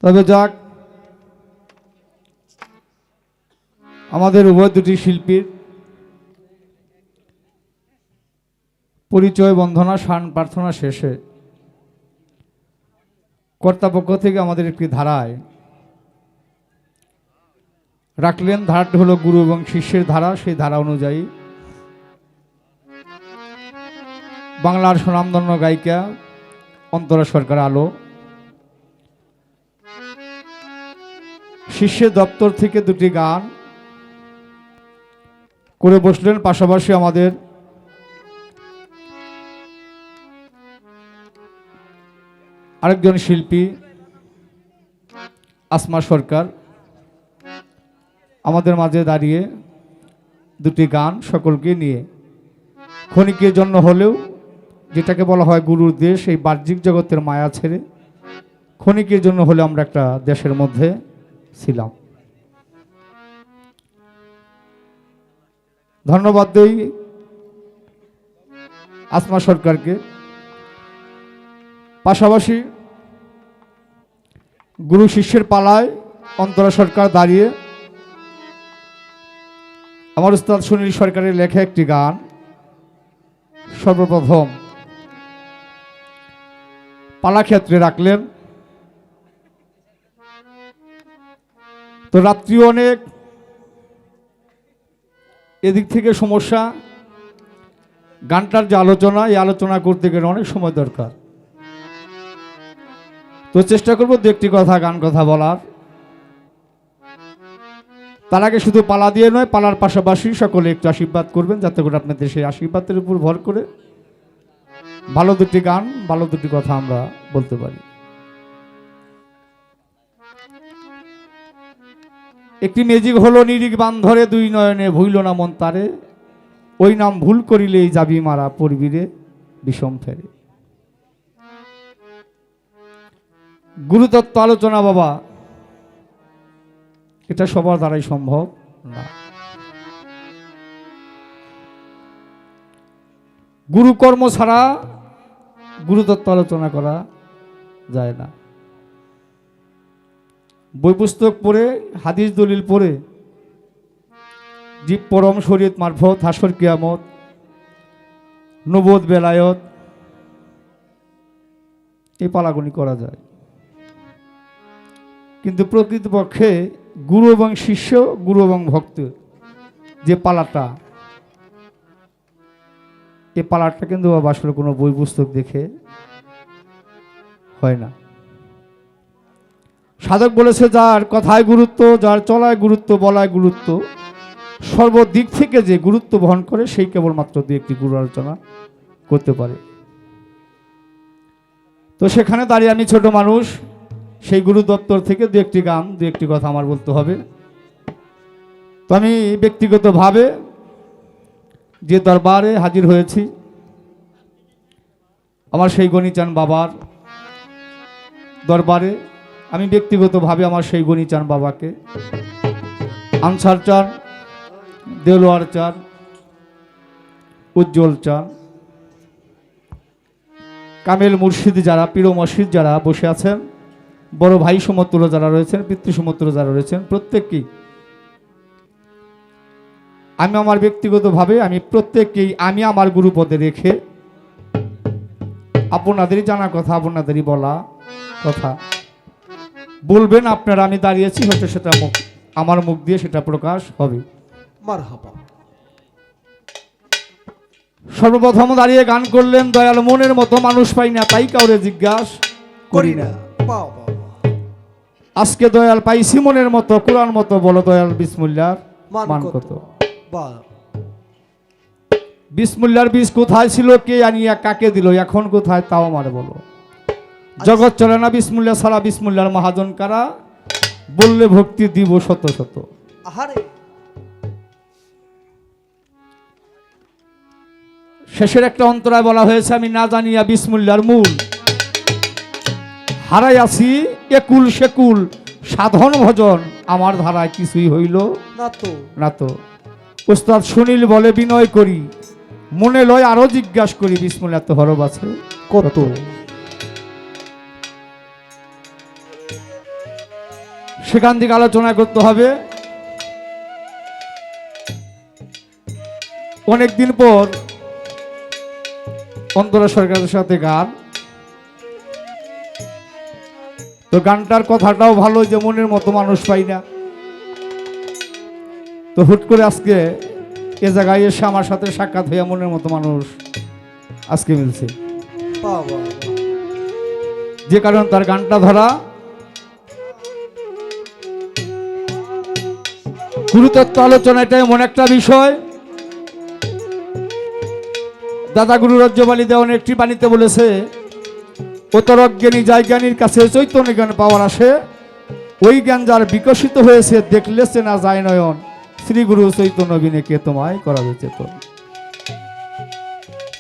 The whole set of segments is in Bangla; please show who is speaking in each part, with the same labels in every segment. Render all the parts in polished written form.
Speaker 1: তবে যাক, আমাদের উভয় দুটি শিল্পীর পরিচয় বন্ধনা শান প্রার্থনা শেষে কর্তৃপক্ষ থেকে আমাদের একটি ধারায় রাখলেন। ধারাটি হলো গুরু এবং শিষ্যের ধারা। সেই ধারা অনুযায়ী বাংলার স্বনামধন্য গায়িকা অন্তরা সরকার আলো শিষ্যের দপ্তর থেকে দুটি গান করে বসলেন। পাশাপাশি আমাদের আরেকজন শিল্পী আসমা সরকার আমাদের মাঝে দাঁড়িয়ে দুটি গান সকলকে নিয়ে ক্ষণিকের জন্য হলেও, যেটাকে বলা হয় গুরুর দেশ, এই বাহ্যিক জগতের মায়া ছেড়ে ক্ষণিকের জন্য হলে আমরা একটা দেশের মধ্যে ছিলাম। ধন্যবাদ দেই আসমা সরকারকে। পাশাপাশি গুরু শিষ্যের পালায় অন্তরা সরকার দাঁড়িয়ে আমার উস্তাদ সুনীল সরকারের লেখা একটি গান সর্বপ্রথম পালা ক্ষেত্রে রাখলেন। তো রাত্রি অনেক, এদিক থেকে সমস্যা, গানটার যে আলোচনা, এই আলোচনা করতে গেলে অনেক সময় দরকার। তো চেষ্টা করবো দু একটি কথা গান কথা বলার। তার আগে শুধু পালা দিয়ে নয়, পালার পাশাপাশি সকলে একটু আশীর্বাদ করবেন, যাতে করে আপনাদের সেই আশীর্বাদের উপর ভর করে ভালো দুটি গান, ভালো দুটি কথা আমরা বলতে পারি। একটি মেজিক হলো নিরিক বান ধরে, দুই নয়নে ভুইল না মন তারে, ওই নাম ভুল করিলেই যাবি মারা, পড়বি রে বিষম ফেরে। গুরুতত্ত্ব আলোচনা বাবা, এটা সবার দ্বারাই সম্ভব না। গুরুকর্ম ছাড়া গুরুতত্ত্ব আলোচনা করা যায় না। বই পুস্তক পড়ে, হাদিস দলিল পড়ে, জীব পরম শরীয়ত মারফত হাসর কিয়ামত, নবুয়ত বেলায়ত, এই পালাগুনি করা যায়। কিন্তু প্রকৃতপক্ষে গুরু এবং শিষ্য, গুরু এবং ভক্ত যে পালাটা, এই পালাটা কিন্তু আসলে কোনো বই পুস্তক দেখে হয় না। সাধক বলেছে, যার কথায় গুরুত্ব, যার চলায় গুরুত্ব, বলায় গুরুত্ব, সর্বদিক থেকে যে গুরুত্ব বহন করে, সেই কেবলমাত্র দু একটি গুরু আলোচনা করতে পারে। তো সেখানে দাঁড়িয়ে আমি ছোট মানুষ, সেই গুরু দপ্তর থেকে দু একটি গান, দু একটি কথা আমার বলতে হবে। তো আমি ব্যক্তিগতভাবে যে দরবারে হাজির হয়েছি, আমার সেই গণিচান বাবার দরবারে, আমি ব্যক্তিগতভাবে আমার সেই গণিচান বাবাকে, আনসার চান, দেলোয়ার চান, উজ্জ্বল চান, কামেল মুর্শিদ যারা, পীর মসজিদ যারা বসে আছেন, বড় ভাই সমতুল্য যারা রয়েছেন, পিতৃ সমতুল্য যারা রয়েছেন, প্রত্যেককেই আমি আমার ব্যক্তিগতভাবে, আমি প্রত্যেককেই আমি আমার গুরুপদে রেখে আপনাদেরই জানা কথা, আপনাদেরই বলা কথা বলবেন আপনারা। আমি দাঁড়িয়েছি, হয়তো সেটা আমার মুখ দিয়ে সেটা প্রকাশ হবে।
Speaker 2: মারহাবা।
Speaker 1: সর্বপ্রথম দাঁড়িয়ে গান করলেন, দয়াল মনের মতো মানুষ পাই না, তাই কাউরে জিজ্ঞাস করি না। আজকে দয়াল পাইছি মনের মতো, কোরআন মতো, বলো দয়াল বিসমিল্লাহর মান কত। বিসমিল্লাহর বীজ কোথায় ছিল, কে আনিয়া কাকে দিল, এখন কোথায় তাও আমারে বলো। জগৎ চলে না বিসমিল্লাহ ছাড়া, বিসমিল্লাহর মহাজন কারা, বললে ভক্তি দিব শত শত। শেষের একটা অন্তরায় বলা হয়েছে, আমি না জানিয়া বিসমিল্লাহর মূল, হারাই আছি একুল সেকুল, সাধন ভজন আমার ধারায় কিছুই হইল না তো। উস্তাদ সুনীল বলে, বিনয় করি মনে লয় আরো জিজ্ঞাস করি, বিসমিল্লাহ তো হরফ আছে কত। সেখান থেকে আলোচনা করতে হবে। অনেকদিন পর অন্তরা সরকারের সাথে গান, তো গানটার কথাটাও ভালো, যে মনের মতো মানুষ পাই না। তো হুট করে আজকে এ জায়গায় এসে আমার সাথে সাক্ষাৎ হইয়া মনের মতো মানুষ আজকে মিলছে, যে কারণ তার গানটা ধরা। গুরুতত্ত্ব আলোচনা এটা এমন একটা বিষয়, দাদা গুরু রাজ্যপালী দেওয়ান একটি বাণীতে বলেছে, অতরজ্ঞানী যায় জ্ঞানীর কাছে চৈতন্য জ্ঞান পাওয়ার আসে, ওই জ্ঞান যার বিকশিত হয়েছে দেখলে চেনা যায় নয়ন, শ্রী গুরু চৈতন্য বিনে কে তোমায় করাবে চেতন।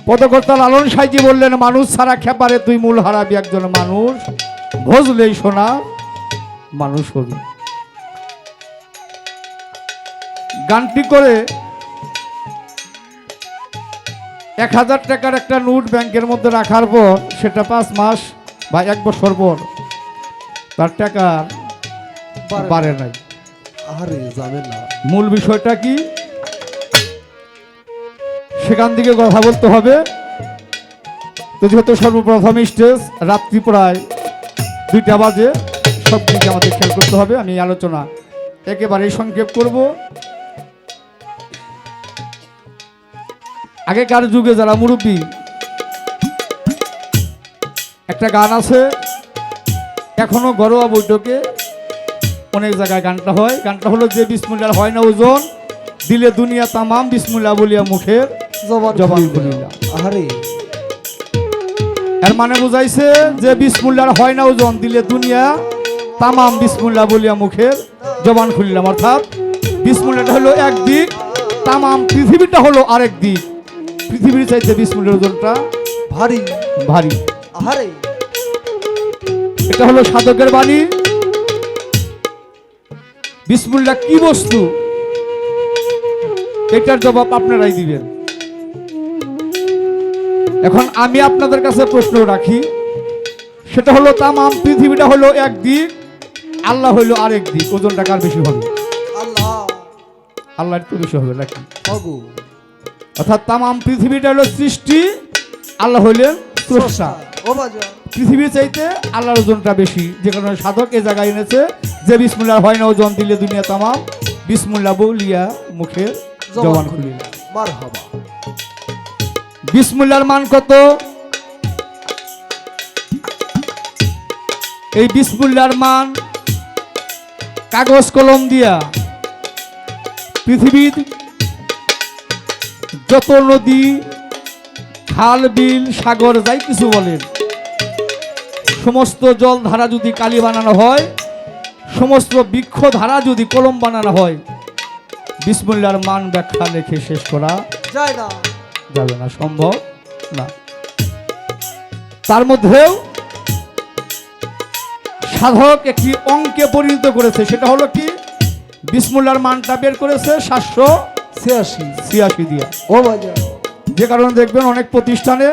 Speaker 1: পদকর্তা লালন সাইজি বললেন, মানুষ ছাড়া খেপারে তুই মূল হারাবি, একজন মানুষ ভজলেই শোনা মানুষ হবি। গানটি করে 1000 টাকার একটা নোট ব্যাংকের মধ্যে রাখার পর সেটা 5 মাস বা 1 বছর পর তার টাকা বাড়ে নাই। মূল বিষয়টা কি, সেখান থেকে কথা বলতে হবে। তো যেহেতু সর্বপ্রথম স্টেজ, রাত্রি প্রায় 2টা বাজে, সব দিকে আমাদের খেয়াল করতে হবে। আমি আলোচনা একেবারেই সংক্ষেপ করব। আগেকার যুগে যারা মুরব্বী, একটা গান আছে, এখনো ঘরোয়া বৈঠকে অনেক জায়গায় গানটা হয়। গানটা হলো, যে বিসমিল্লাহ হয় না ওজন, দিলে দুনিয়া তামাম বিসমিল্লাহ বলিয়া মুখের জবান খুলিলা। এর মানে বুঝাইছে যে বিসমিল্লাহ হয় না ওজন, দিলে দুনিয়া তামাম বিসমিল্লাহ বলিয়া মুখের জবান খুলিলাম। অর্থাৎ বিসমিল্লাহটা হলো একদিক, তামাম পৃথিবীটা হলো আরেক দিক। পৃথিবীর চাইতে বিসমিল্লাহর ওজনটা ভারী ভারী। এটা হলো সাধকের বাণী। বিসমিল্লাহ কি বস্তু, এটার জবাব আপনারাই দিবেন। এখন আমি আপনাদের কাছে প্রশ্ন রাখি, সেটা হলো, তামাম পৃথিবীটা হলো একদিক, আল্লাহ হইলো আরেক দিক, ওজনটা কার বেশি হবে? আল্লাহর তো বেশি হবে নাকি? অর্থাৎ তামাম পৃথিবীটা হলো সৃষ্টি, আল্লাহ হইলেন স্রষ্টা। পৃথিবীর চাইতে আল্লাহর ওজনটা বেশি, যে কারণে সাধক এ জায়গায় এনেছে যে বিসমিল্লাহ হয় না ওজন, দিলে দুনিয়া তামাম বিসমিল্লাহ বলিয়া মুখের জবান খুলিলা। মারহাবা। বিসমিল্লাহর মান কত? এই বিসমিল্লাহর মান কাগজ কলম দিয়া পৃথিবীর যত নদী, খাল, বিল, সাগর, যাই কিছু বলেন, সমস্ত জল ধারা যদি কালি বানানো হয়, সমস্ত বৃক্ষ ধারা যদি কলম বানানো হয়, বিসমিল্লাহর মান ব্যাখ্যা লিখে শেষ করা যায় না, যাবে না, সম্ভব না। তার মধ্যেও সাধক একটি অঙ্কে পরিণত করেছে, সেটা হলো কি, বিসমিল্লাহর মানটা বের করেছে 786 দিয়া। যে কারণে দেখবেন অনেক প্রতিষ্ঠানে,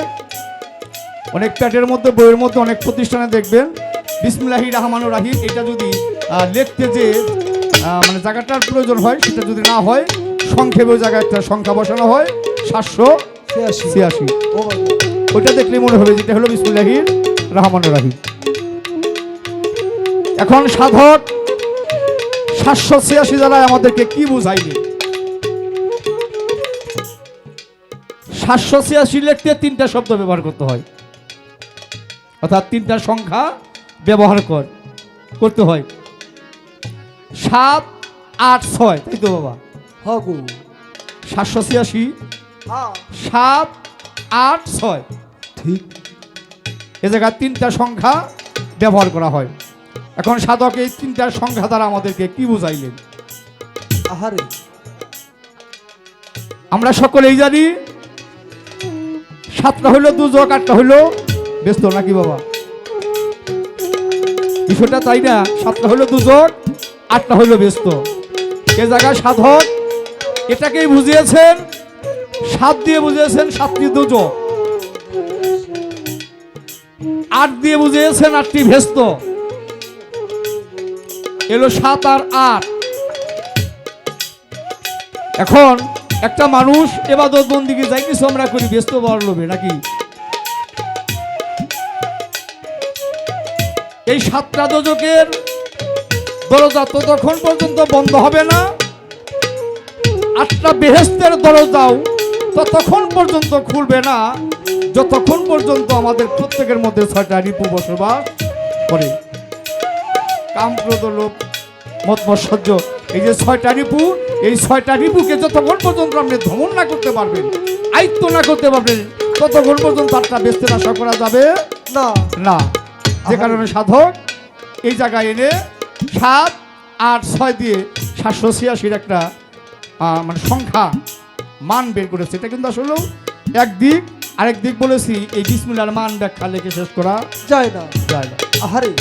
Speaker 1: অনেক প্যাটের মধ্যে, বইয়ের মধ্যে, অনেক প্রতিষ্ঠানে দেখবেন বিসমিল্লাহির রহমানুর রহিম এটা যদি লিখতে যে মানে জায়গাটার প্রয়োজন হয়, সেটা যদি না হয়, সংক্ষেপে জায়গায় একটা সংখ্যা বসানো হয় 786। ওইটা দেখলে মনে হবে যেটা হলো বিসমিল্লাহির রহমানুর রহিম। এখন সাধক 786 দ্বারা আমাদেরকে কি বুঝাইবে? 786 লিখতে 3টা শব্দ ব্যবহার করতে হয়, অর্থাৎ 3টা সংখ্যা ব্যবহার করতে হয়। 7, 8, 6, তাই তো বাবা? 786, 7, 8, 6, ঠিক। এ জায়গায় 3টা সংখ্যা ব্যবহার করা হয়। এখন সাধক এই 3টা সংখ্যা দ্বারা আমাদেরকে কি বুঝাইলেন? আমরা সকলেই জানি 7টা হইলো দুজক, 8টা হইলো ব্যস্ত, নাকি বাবা? বিষয়টা তাই না? 7টা হইলো দুজক, 8টা হইলো ব্যস্ত। এ জায়গায় সাধক এটাকেই বুঝিয়েছেন, 7 দিয়ে বুঝিয়েছেন 7টি দুজক, 8 দিয়ে বুঝিয়েছেন 8টি ব্যস্ত। এলো 7 আর 8। এখন একটা মানুষ ইবাদত বন্দিকে যাই কিছু আমরা করি ব্যস্ত বড় লোভে নাকি। এই 7টা দোজকের দরজা ততক্ষণ পর্যন্ত বন্ধ হবে না, 8টা বেহেশতের দরজাও ততক্ষণ পর্যন্ত খুলবে না যতক্ষণ পর্যন্ত আমাদের প্রত্যেকের মধ্যে 6টা রিপু বসবাস করে। কাম, ক্রোধ, লোভ, মদ মৎসর্য, এই যে 6টা রিপু, এই 6টা রিপুকে যতক্ষণ পর্যন্ত আপনি দমন না করতে পারবেন, আয়ত্ত না করতে পারবেন, ততক্ষণ পর্যন্ত 8টা বেহেশতের আশা করা যাবে
Speaker 2: না
Speaker 1: না। যে কারণে সাধক এই জায়গায় এনে 7, 8, 6 দিয়ে 786 একটা মানে সংখ্যা মান বের করেছে। এটা কিন্তু আসলে একদিক, আরেক দিক বলেছি এই বিসমিল্লাহর মান ব্যাখ্যা লিখে শেষ করা
Speaker 2: যায় না।
Speaker 1: যায় না।
Speaker 2: আহারে,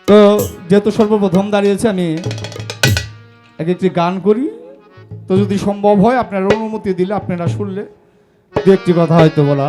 Speaker 1: তো যেহেতু সর্বপ্রথম দাঁড়িয়েছে আমি একটি গান করি, তো যদি সম্ভব হয় আপনার অনুমতি দিলে, আপনারা শুনলে দু একটি কথা হয়তো বলা।